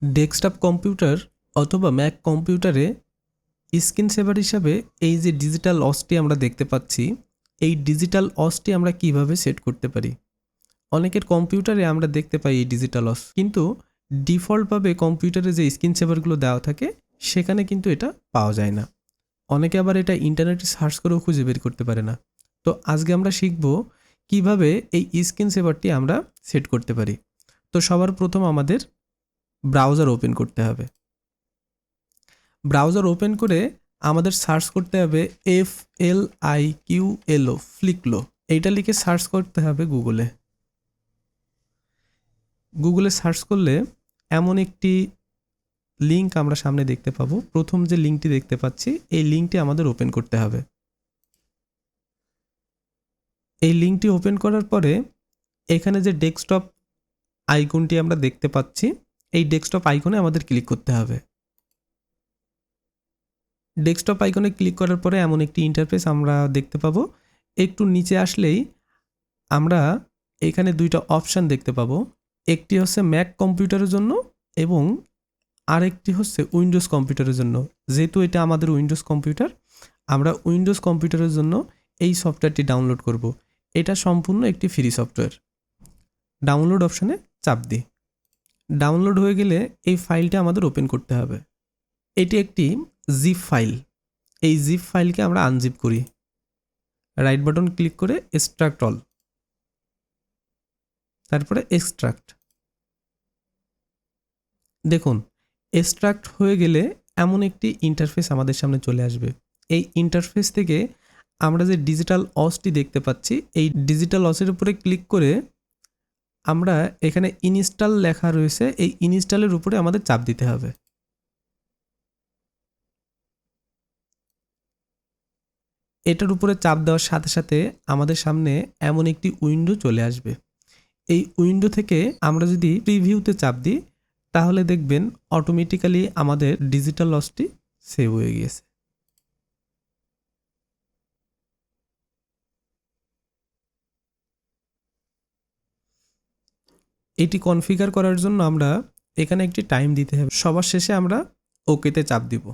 Desktop computer অথবা Mac কম্পিউটারে screen saver হিসাবে এই যে ডিজিটাল অসটি আমরা দেখতে পাচ্ছি, এই ডিজিটাল অসটি আমরা কিভাবে সেট করতে পারি। অনেকের কম্পিউটারে আমরা দেখতে পাই এই ডিজিটাল অস, কিন্তু ডিফল্টভাবে কম্পিউটারে যে স্ক্রিন সেভারগুলো দেওয়া থাকে সেখানে কিন্তু এটা পাওয়া যায় না। অনেকে আবার এটা ইন্টারনেটে সার্চ করেও খুঁজে বের করতে পারে না। তো আজকে আমরা শিখব কিভাবে এই স্ক্রিন সেভারটি আমরা সেট করতে পারি। তো সবার প্রথম আমাদের ব্রাউজার ওপেন করতে হবে। ব্রাউজার ওপেন করে আমাদের সার্চ করতে হবে FLIQLO ফ্লিকলো, এইটা লিখে সার্চ করতে হবে গুগলে। গুগলে সার্চ করলে এমন একটি লিঙ্ক আমরা সামনে দেখতে পাবো। প্রথম যে লিঙ্কটি দেখতে পাচ্ছি এই লিঙ্কটি আমাদের ওপেন করতে হবে। এই লিঙ্কটি ওপেন করার পরে এখানে যে ডেস্কটপ আইকনটি আমরা দেখতে পাচ্ছি, এই ডেস্কটপ আইকনে আমাদের ক্লিক করতে হবে। ডেস্কটপ আইকনে ক্লিক করার পরে এমন একটি ইন্টারফেস আমরা দেখতে পাবো। একটু নিচে আসলেই আমরা এখানে দুইটা অপশান দেখতে পাবো। একটি হচ্ছে ম্যাক কম্পিউটারের জন্য এবং আরেকটি হচ্ছে উইন্ডোজ কম্পিউটারের জন্য। যেহেতু এটা আমাদের উইন্ডোজ কম্পিউটার, আমরা উইন্ডোজ কম্পিউটারের জন্য এই সফটওয়্যারটি ডাউনলোড করব। এটা সম্পূর্ণ একটি ফ্রি সফটওয়্যার। ডাউনলোড অপশানে চাপ দিই। ডাউনলোড হয়ে গেলে এই ফাইলটা আমাদের ওপেন করতে হবে। এটি একটি জিপ ফাইল। এই জিপ ফাইলকে আমরা আনজিপ করি। রাইট বাটন ক্লিক করে এক্সট্রাক্ট অল, তারপরে এক্সট্রাক্ট। দেখুন, এক্সট্রাক্ট হয়ে গেলে এমন একটি ইন্টারফেস আমাদের সামনে চলে আসবে। এই ইন্টারফেস থেকে আমরা যে ডিজিটাল অসটি দেখতে পাচ্ছি, এই ডিজিটাল অসের উপরে ক্লিক করে আমরা এখানে ইনস্টল লেখা রয়েছে, এই ইনস্টলের উপরে আমাদের চাপ দিতে হবে। এটার উপরে চাপ দেওয়ার সাথে সাথে আমাদের সামনে এমন একটি উইন্ডো চলে আসবে। এই উইন্ডো থেকে আমরা যদি প্রিভিউতে চাপ দিই তাহলে দেখবেন অটোমেটিক্যালি আমাদের ডিজিটাল লসটি সেভ হয়ে গিয়েছে। এটি কনফিগার করার জন্য আমরা এখানে একটি টাইম দিতে হবে। সবার শেষে আমরা ওকেতে চাপ দিব।